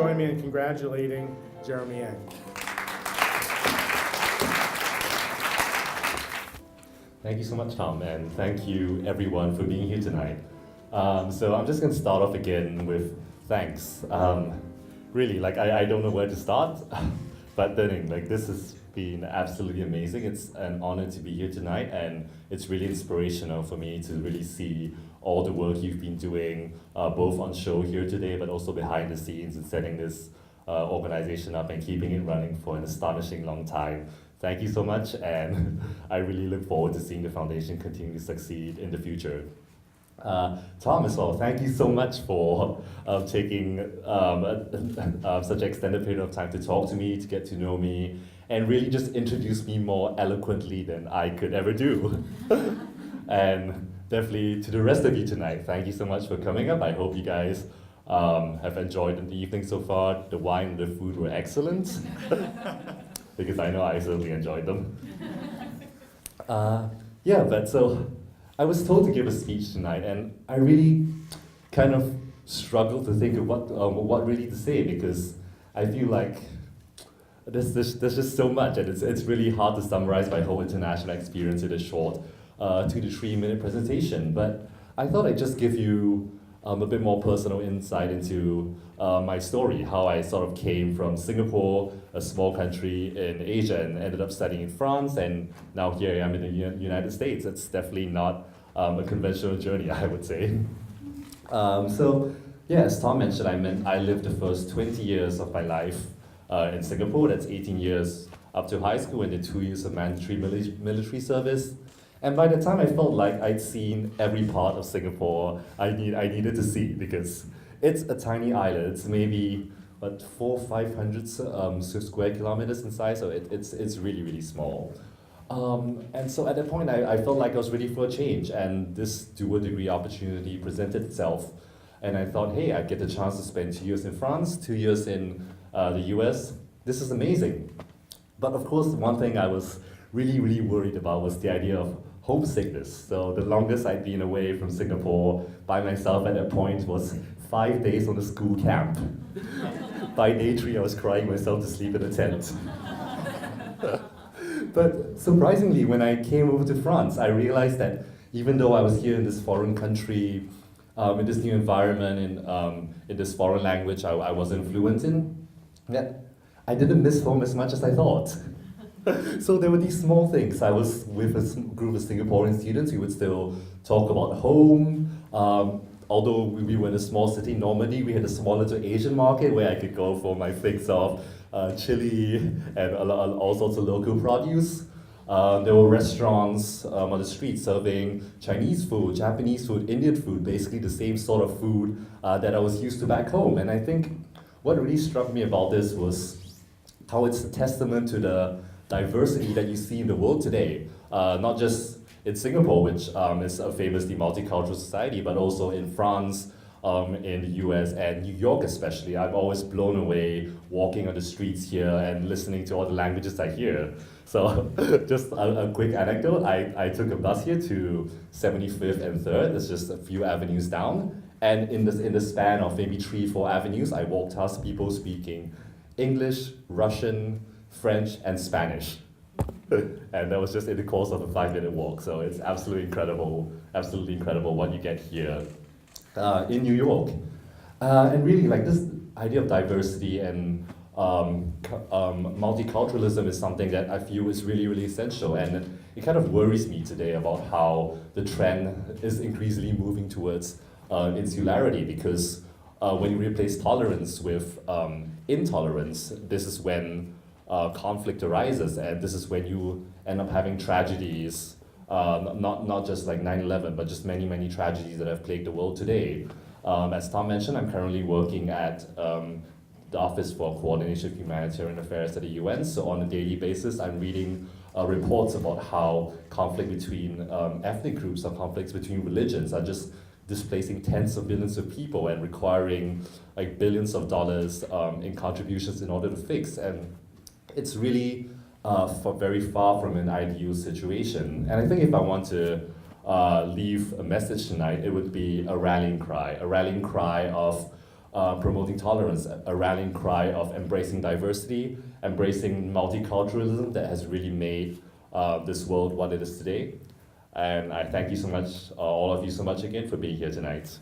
join me in congratulating JeremyNg. Thank you so much, Tom, and thank you everyone for being here tonight. So I'm just going to start off again with thanks. Really, I don't know where to start, but then this has been absolutely amazing. It's an honor to be here tonight, and it's really inspirational for me to really see all the work you've been doing, both on show here today, but also behind the scenes and setting this organization up and keeping it running for an astonishing long time. Thank you so much, and I really look forward to seeing the foundation continue to succeed in the future. Tom as well, thank you so much for taking such an extended period of time to talk to me, to get to know me, and really just introduce me more eloquently than I could ever do. And definitely to the rest of you tonight, thank you so much for coming up. I hope you guys have enjoyed the evening so far. The wine and the food were excellent, because I know I certainly enjoyed them. So I was told to give a speech tonight, and I really kind of struggled to think of what really to say, because I feel like there's just so much, and it's really hard to summarize my whole international experience in a short 2 to 3 minute presentation. But I thought I'd just give you a bit more personal insight into my story, how I sort of came from Singapore, a small country in Asia, and ended up studying in France, and now here I am in the United States. It's definitely not a conventional journey, I would say. As Tom mentioned, I lived the first 20 years of my life in Singapore. That's 18 years up to high school and then 2 years of mandatory military service. And by the time I felt like I'd seen every part of Singapore I needed to see, because it's a tiny island. It's maybe 400-500 square kilometers in size, so it's really, really small. And so at that point, I felt like I was ready for a change, and this dual degree opportunity presented itself. And I thought, hey, I'd get the chance to spend 2 years in France, 2 years in the US. This is amazing. But of course, one thing I was really, really worried about was the idea of homesickness. So the longest I'd been away from Singapore by myself at that point was 5 days on a school camp. By day 3, I was crying myself to sleep in a tent. But surprisingly, when I came over to France, I realized that even though I was here in this foreign country, in this new environment, in this foreign language I wasn't fluent in, that I didn't miss home as much as I thought. So there were these small things. I was with a group of Singaporean students. We would still talk about home. Although we were in a small city, normally we had a small little Asian market where I could go for my fix of chili and all sorts of local produce. There were restaurants on the street serving Chinese food, Japanese food, Indian food, basically the same sort of food that I was used to back home. And I think what really struck me about this was how it's a testament to the diversity that you see in the world today, not just in Singapore, which is a famously multicultural society, but also in France, in the US and New York especially. I'm always blown away walking on the streets here and listening to all the languages I hear. So just a quick anecdote, I took a bus here to 75th and 3rd, it's just a few avenues down, and in the span of maybe 3-4 avenues, I walked past people speaking English, Russian, French, and Spanish. And that was just in the course of a 5-minute walk, so it's absolutely incredible what you get here in New York. And really, this idea of diversity and multiculturalism is something that I feel is really, really essential, and it kind of worries me today about how the trend is increasingly moving towards insularity, because when you replace tolerance with intolerance, this is when conflict arises, and this is when you end up having tragedies, not just like 9/11, but just many, many tragedies that have plagued the world today. As Tom mentioned, I'm currently working at the Office for Coordination of Humanitarian Affairs at the UN, so on a daily basis I'm reading reports about how conflict between ethnic groups or conflicts between religions are just displacing tens of billions of people and requiring billions of dollars in contributions in order to fix. And it's really very far from an ideal situation. And I think if I want to leave a message tonight, it would be a rallying cry of promoting tolerance, a rallying cry of embracing diversity, embracing multiculturalism that has really made this world what it is today. And I thank you so much, all of you so much again for being here tonight.